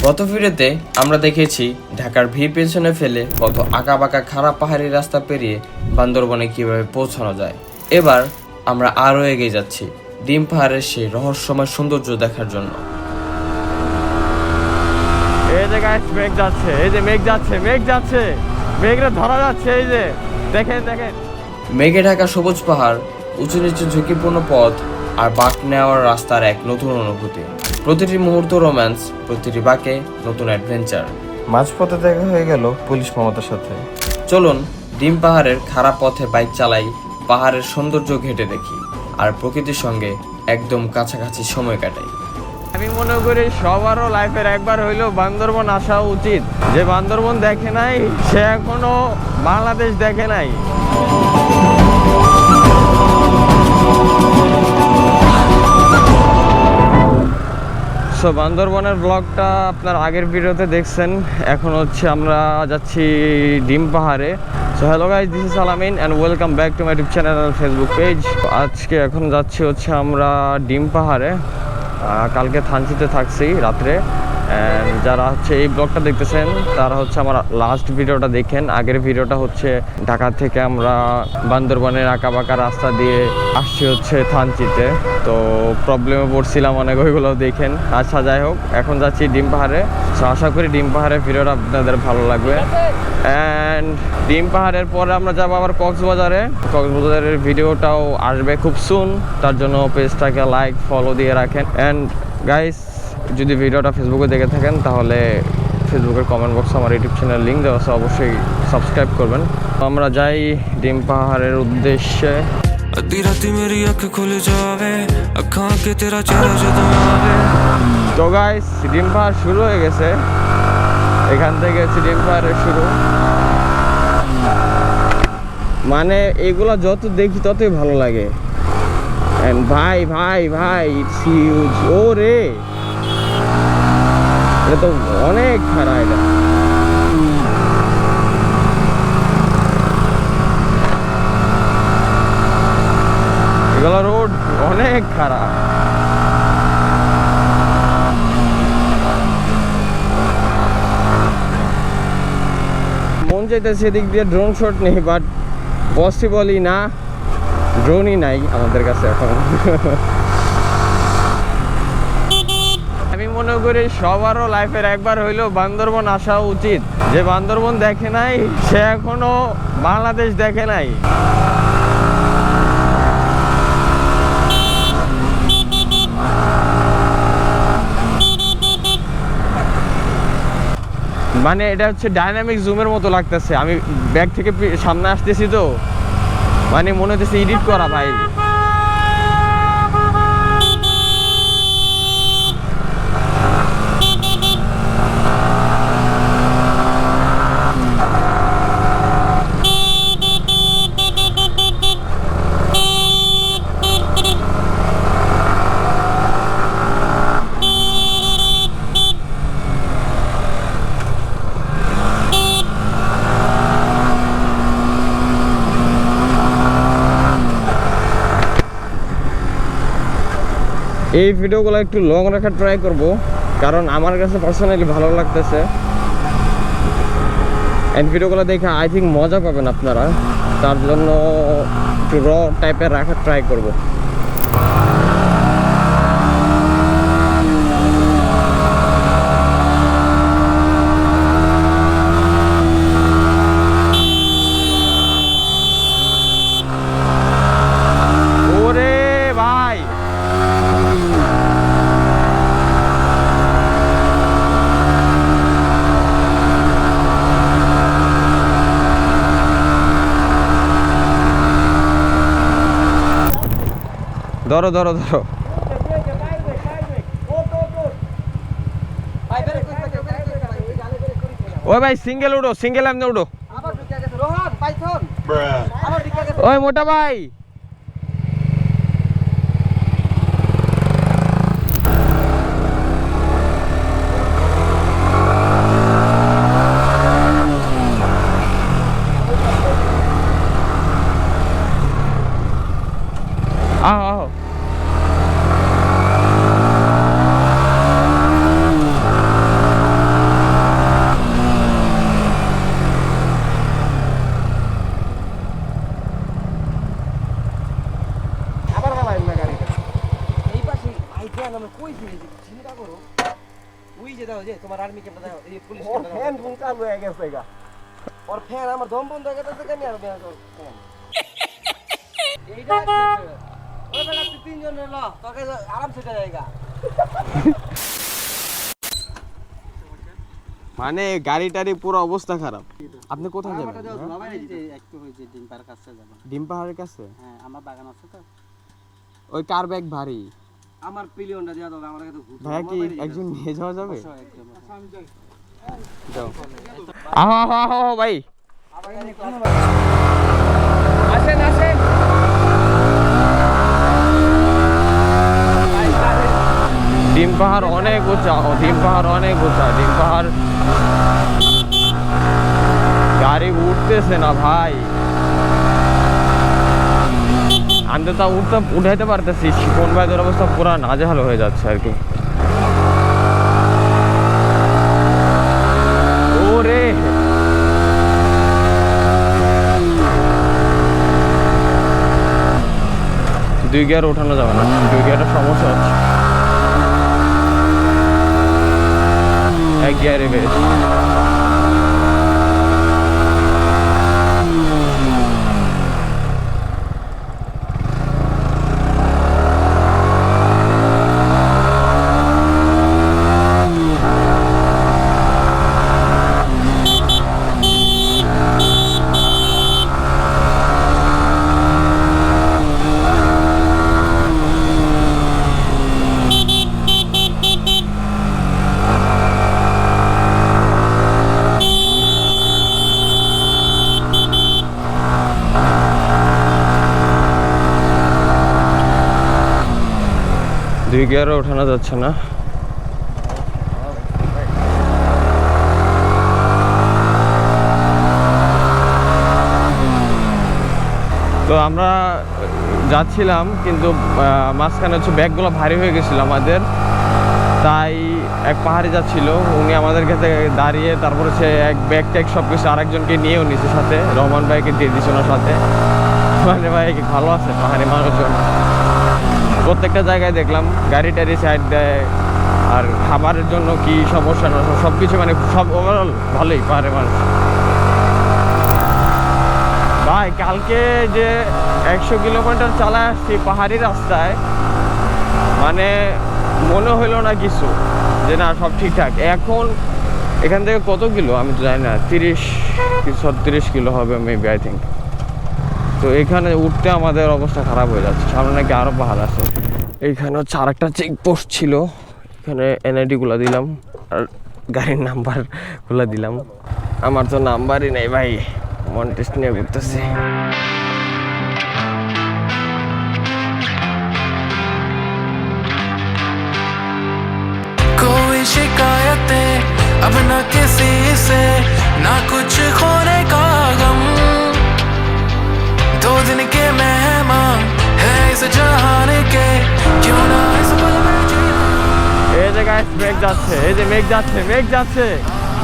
গত ভিডিওতে আমরা দেখেছি ঢাকার ভিড় পেছনে ফেলে কত আঁকাবাঁকা খারাপ পাহাড়ি রাস্তা পেরিয়ে বান্দরবনে কিভাবে পৌঁছানো যায়। এবার আমরা আরও এগিয়ে যাচ্ছি ডিম পাহাড়ের সেই রহস্যময় সৌন্দর্য দেখার জন্য। এই যে গাইস মেঘ যাচ্ছে, এই যে মেঘ যাচ্ছে, মেঘটা ধরা যাচ্ছে, এই যে দেখেন। মেঘে ঢাকা সবুজ পাহাড়, উঁচু নিচু ঝুঁকিপূর্ণ পথ আর বাঁক নেওয়ার রাস্তার এক নতুন অনুভূতি। প্রতিটি মুহূর্ত রোম্যান্স, প্রতিটি বাঁকে নতুন অ্যাডভেঞ্চার। মাঝপথে দেখা হয়ে গেল পুলিশ মমতার সাথে। চলুন ডিম পাহাড়ের খারাপ পথে বাইক চালাই, পাহাড়ের সৌন্দর্য ঘেঁটে দেখি আর প্রকৃতির সঙ্গে একদম কাছাকাছি সময় কাটাই। আমি মনে করি সবারও লাইফের একবার হইলেও বান্দরবন আসা উচিত। যে বান্দরবন দেখে নাই সে এখনো বাংলাদেশ দেখে নাই। সো বান্দরবনের ব্লগটা আপনার আগের ভিডিওতে দেখছেন। এখন হচ্ছে আমরা যাচ্ছি ডিম পাহাড়ে। So hello guys, this is Alamin and welcome back to my YouTube channel and Facebook page. আজকে এখন যাচ্ছি হচ্ছে আমরা ডিম পাহাড়ে। কালকে থানচিতে থাকছি রাত্রে। যারা হচ্ছে এই ব্লগটা দেখতেছেন তারা হচ্ছে আমার লাস্ট ভিডিওটা দেখেন। আগের ভিডিওটা হচ্ছে ঢাকা থেকে আমরা বান্দরবনের আঁকাবাঁকা রাস্তা দিয়ে আসছি হচ্ছে থানচিতে, তো প্রবলেমে পড়ছিলাম অনেক, ওইগুলো দেখেন। আচ্ছা যাই হোক, এখন যাচ্ছি ডিম পাহাড়ে। তো আশা করি ডিম পাহাড়ের ভিডিওটা আপনাদের ভালো লাগবে। অ্যান্ড ডিম পাহাড়ের পরে আমরা যাবো আবার কক্সবাজারের ভিডিওটাও আসবে খুব সুন। তার জন্য পেজটাকে লাইক ফলো দিয়ে রাখেন। অ্যান্ড গাইস, যদি ভিডিওটা ফেসবুকে দেখে থাকেন তাহলে ফেসবুকের কমেন্ট বক্সে আমার ইউটিউব চ্যানেল লিঙ্ক দেওয়া আছে, অবশ্যই সাবস্ক্রাইব করবেন। আমরা যাই ডিম পাহাড়ের উদ্দেশ্যে। তো গাইস, ডিম পাহাড় শুরু হয়ে গেছে। এখান থেকে হচ্ছে ডিম পাহাড়ের শুরু। মানে এগুলা যত দেখি ততই ভালো লাগে। ভাই ইটস হিউজ। ও রে, এটা তো অনেক খারাপ। এটা এগুলো রোড অনেক খারাপ। মন চাইতেছে এদিক দিয়ে ড্রোন শট নেই, বাট পসিবলই না, ড্রোনই নাই আমাদের কাছে এখন। আমি মনে করি সবারও লাইফের একবার হইলেও বান্দরবন আসা উচিত। যে বান্দরবন দেখে নাই সে এখনো বাংলাদেশ দেখে নাই। মানে এটা হচ্ছে ডাইনামিক জুমের মতো লাগতেছে। আমি ব্যাগ থেকে সামনে আসতেছি, তো মানে মনে হচ্ছে এডিট করা ভাই। এই ভিডিওগুলো একটু লং রাখার ট্রাই করব, কারণ আমার কাছে পার্সোনালি ভালো লাগতেছে। এই ভিডিওগুলো দেখে আই থিঙ্ক মজা পাবেন আপনারা, তার জন্য একটু র টাইপের রাখার ট্রাই করব। ধরো ওই ভাই, সিঙ্গেল এমনি উঠো। ওই মোটা ভাই, আহ ওই যে দাও যে তোমার আর্মি ক্যাম্পটা দাও এই পুলিশ ক্যাম্পটা ফ্যান কোন চালু হয়ে গেছে গা ওর ফ্যান আমার দম বন্ধ হয়ে গেছে কেন আর ফ্যান এইটা ওই বেলা তুই তিনজন ল তোকে আরাম সেটা জায়গা মানে গাড়িটারি পুরো অবস্থা খারাপ। আপনি কোথায় যাবেন? একটু হয়েছে ডিম পার কাছে যাব। ডিম পাহাড়ের কাছে? হ্যাঁ আমার বাগান আছে তো। ওই কার ব্যাগ ভারী? আমার পিলিয়নটা দেয়া দাও আমার কাছে ঘুরতে। ভাই কি একজন নিয়ে যাওয়া যাবে? আমি যাই। যাও। আহো আহো আহো ভাই আসেন আসেন। ডিম পাহাড় অনেক উঁচা, ডিম পাহাড় অনেক উঁচা। ডিম পাহাড় গাড়ি উঠতেছে না ভাই। আমি তো তা উঠাইতে পারতেছি, শিকন ভাইদের অবস্থা পুরা নাজেহাল হয়ে যাচ্ছে আর কি। ওরে দুই গিয়ার ওঠানো যাবে না, দুই গিয়ারের সমস্যা হচ্ছে, এক গিয়ারে বেশ। দুই গিয়ারে ওঠানো যাচ্ছে না। তো আমরা যাচ্ছিলাম কিন্তু মাঝখানে হচ্ছে ব্যাগগুলো ভারী হয়ে গেছিলো আমাদের, তাই এক পাহাড়ি যাচ্ছিল, উনি আমাদের কাছে দাঁড়িয়ে তারপর হচ্ছে এক ব্যাগ ট্যাগ সব কিছু আরেকজনকে নিয়েও নিচ্ছে সাথে, রহমান ভাইকে দিয়ে দিচ্ছে ওনার সাথে। মানে ভাই ভালো আছে পাহাড়ি মানুষজন, প্রত্যেকটা জায়গায় দেখলাম গাড়ি টাড়ি সাইড দেয়, আর খাবারের জন্য কি সমস্যা না সব কিছু, মানে সব ওভারঅল ভালোই পাহাড়ি মানুষ। ভাই কালকে যে 100 কিলোমিটার চালায় আসছি পাহাড়ি রাস্তায়, মানে মনে হইলো না কিছু যে না সব ঠিকঠাক। এখন এখান থেকে কত কিলো আমি তো জানি না, 30-36 কিলো হবে মেবি আই থিঙ্ক। তো এখানে উঠতে আমাদের অবস্থা খারাপ হয়ে যাচ্ছে, সামনে নাকি আরও পাহাড় আছে। এইখানে হচ্ছে আরেকটা চেকপোস্ট ছিল, এখানে এনআইডিগুলো দিলাম আর গাড়ির নাম্বারগুলো দিলাম। আমার তো নাম্বারই নেই ভাই, মন টেস্ট নিয়ে ঘুরতেছি। कोई शिकायतें अब न किसी से, ना कुछ खोने का गम, 2 दिन के मेहमान है इस जहान के, क्यों ना इस पल में जीना। এই যে গাইস মেঘ যাচ্ছে, এই যে মেঘ যাচ্ছে, মেঘ যাচ্ছে,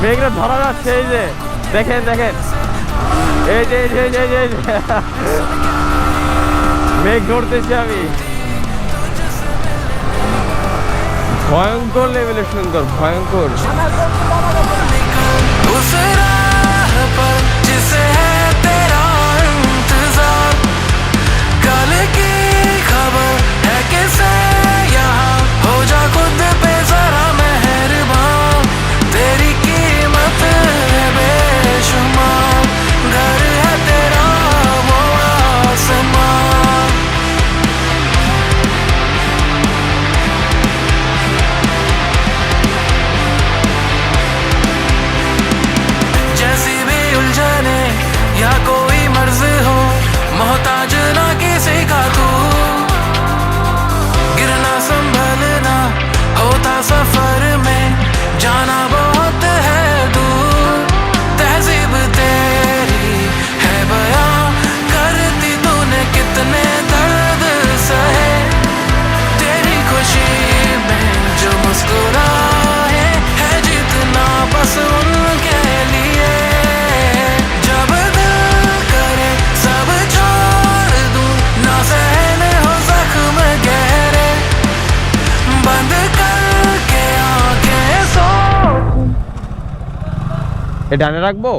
মেঘটা ধরা যাচ্ছে, এই যে দেখেন দেখেন, এই যে এই যে এই যে এই যে মেঘ ধরতেছি আমি। ভয়ঙ্কর লেভেলের সুন্দর, ভয়ঙ্কর। उस राह पर जिसे है तेरा इंतजार, कल की खबर है किसे यहाँ, हो जा खुद पे जरा मेहरबान, तेरी कीमत है बेशुमार, घर है तेरा वो आसमान। जैसी भी उलझने या कोई मर्ज हो, मोहताज ना किसी का तू, गिरना संभलना होता सफर में, जाना बहुत है दूर, तहजीब तेरी है बयां, करती तूने कितने दर्द सहे, तेरी खुशी में जो मुस्कुराए है जितना बस उनके लिए, जब दिल करे सब छोड़ दूं এ ডানে রাখবো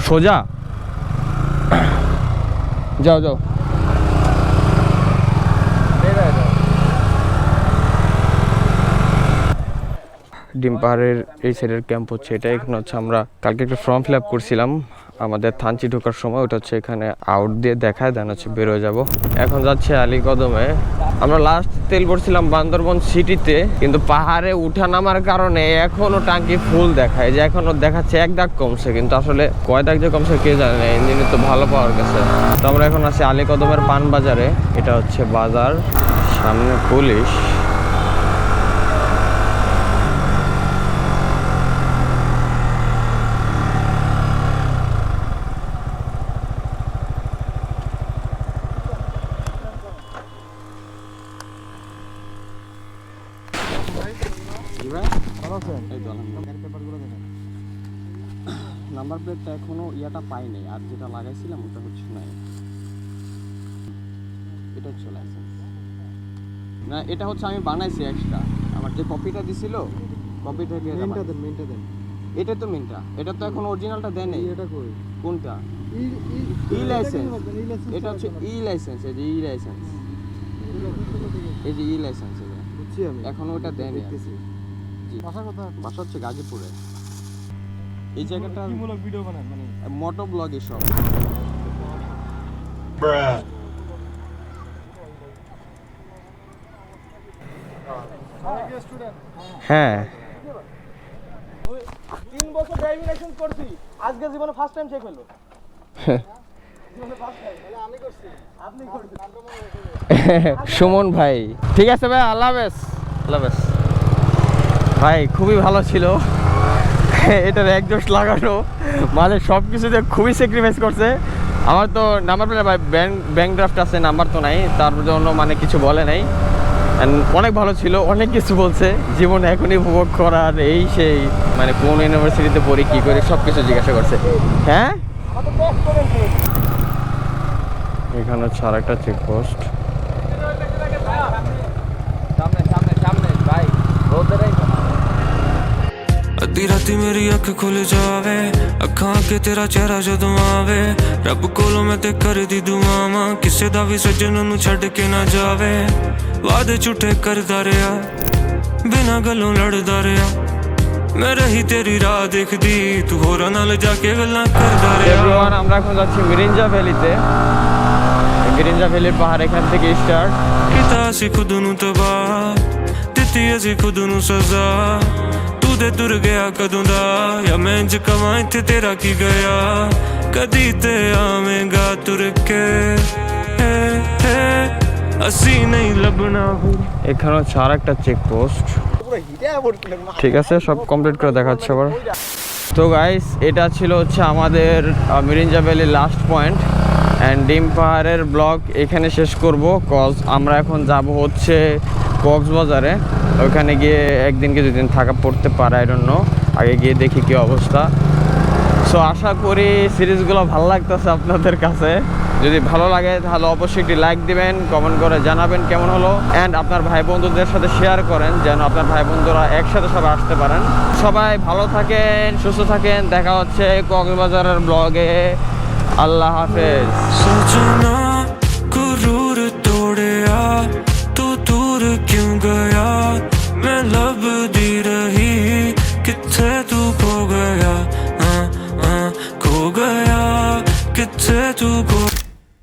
সোজা, যাও যাও। ডিম পাহাড়ের এই সাইডের ক্যাম্প হচ্ছে এটা। এখানে হচ্ছে আমরা কালকে একটা ফর্ম ফিল আপ করছিলাম আমাদের থানচি ঢোকার সময়, ওটা হচ্ছে এখানে আউট দিয়ে দেখায়, দেন হচ্ছে বেরোয় যাব। এখন যাচ্ছে আলীকদমে। আমরা লাস্ট তেল ভরছিলাম বান্দরবন সিটিতে, কিন্তু পাহাড়ে উঠা নামার কারণে এখনো টাঙ্কি ফুল দেখায়, যে এখনো দেখাচ্ছে 1 দাগ কমছে, কিন্তু আসলে কয় দাগ যে কমছে কে জানে না, ইঞ্জিনে তো ভালো পাওয়ার গেছে। তো আমরা এখন আছি আলীকদমের পান বাজারে, এটা হচ্ছে বাজার, সামনে পুলিশ। নাম্বার প্লেটটা এখনো ইয়াটা পাইনি, আর যেটা লাগাইছিলাম ওটা হচ্ছে নাই। এটা হচ্ছে লাইসেন্স না, এটা হচ্ছে আমি বানাইছি এক্সট্রা। আমার যে কপিটা দিছিল, কপিটা দিয়ে মেনটা দেন। এটা তো মেনটা, এটা তো এখন অরিজিনালটা দেয় নাই। এটা কই? কোনটা? ই লাইসেন্স। এটা হচ্ছে ই লাইসেন্স, এই যে ই লাইসেন্স, এই যে ই লাইসেন্স, এটা বুঝছি আমি। এখন ওটা দেয় নাই। বাসা কোথায়? বাসা হচ্ছে গাজীপুরে। এই জায়গাটা কি মূলক ভিডিও বানান, মানে মোটো ব্লগ এসব। হ্যাঁ 3 বছর ড্রাইভিং লাইসেন্স করছি, আজকে জীবনে ফার্স্ট টাইম চেক হলো। জীবনে ফার্স্ট টাইম তাহলে আমি করছি, আপনি করছেন। সুমন ভাই, ঠিক আছে ভাই, আল্লাহ হাফেজ। আল্লাহ হাফেজ ভাই, খুবই ভালো ছিল। এটার একজোস্ট লাগানো, মানে সব কিছুতে খুবই স্যাক্রিফাইস করছে। আমার তো নাম্বার প্লেট ভাই ব্যাংক ড্রাফট আছে, নাম্বার তো নাই, তার জন্য মানে কিছু বলে নাই। অনেক ভালো ছিল, অনেক কিছু বলছে, জীবন এখনই উপভোগ করার এই সেই, মানে কোন ইউনিভার্সিটিতে পড়ি কী করে সব কিছু জিজ্ঞাসা করছে। হ্যাঁ, এখানে হচ্ছে আর একটা চেকপোস্ট। अद्धी राती मेरी अख खुल जावे, अखां अगे तेरा चेहरा जदों आवे, रब कोलों मैं ते कर दी दुआवां, किसे दा भी सज्जन नूं छड्ड के ना जावे। वादे झूठे करदा रिहा, बिना गल्लों लड़दा रिहा, मैं रही तेरी राह देखदी, तू होरां नाल जाके गल्लां करदा रिहा। एवरीवन, আমরা এখন যাচ্ছি মিরিঞ্জা ভ্যালিতে। মিরিঞ্জা ভ্যালির পাহাড় এখান থেকে স্টার্ট। ਕੀਤਾ ਅਸੀਂ खुद नूं तबाह, ਦਿੱਤੀ ਅਸੀਂ खुद नूं सजा, ਤੇ ਤੁਰ ਗਿਆ ਕਦੋਂ ਦਾ, ਜਾਂ ਮੈਂ ਇੰਜ ਕਵਾਂ ਇੱਥੇ ਤੇਰਾ ਕੀ ਗਿਆ, ਕਦੀ ਤੇ ਆਵੇਂਗਾ ਤੁਰ ਕੇ, ਅਸੀਂ ਨਹੀਂ ਲੱਭਣਾ। এখানে হচ্ছে আর একটা চেকপোস্ট। ঠিক আছে, সব কমপ্লিট করে দেখাচ্ছে আবার। তো গাইস, এটা ছিল হচ্ছে আমাদের মিরিঞ্জা ভ্যালির লাস্ট পয়েন্ট, অ্যান্ড ডিম পাহাড়ের ব্লগ এখানে শেষ করব। কজ আমরা এখন যাব হচ্ছে কক্সবাজারে, ওইখানে গিয়ে একদিন কি 2 দিন থাকা পড়তে পারে, আই ডোন্ট নো, আগে গিয়ে দেখি কী অবস্থা। সো আশা করি সিরিজগুলো ভালো লাগতেছে আপনাদের কাছে। যদি ভালো লাগে তাহলে অবশ্যই একটি লাইক দিবেন, কমেন্ট করে জানাবেন কেমন হলো, অ্যান্ড আপনার ভাই বন্ধুদের সাথে শেয়ার করেন, যেন আপনার ভাই বন্ধুরা একসাথে সবাই আসতে পারেন। সবাই ভালো থাকেন, সুস্থ থাকেন, দেখা হচ্ছে কক্সবাজারের ব্লগে। আল্লাহ হাফেজ। सोचना गुरूर तोड़िया, तू दूर क्यों गया, मैं लभदी रही, किथे तू खो गया, खो गया, किथे तू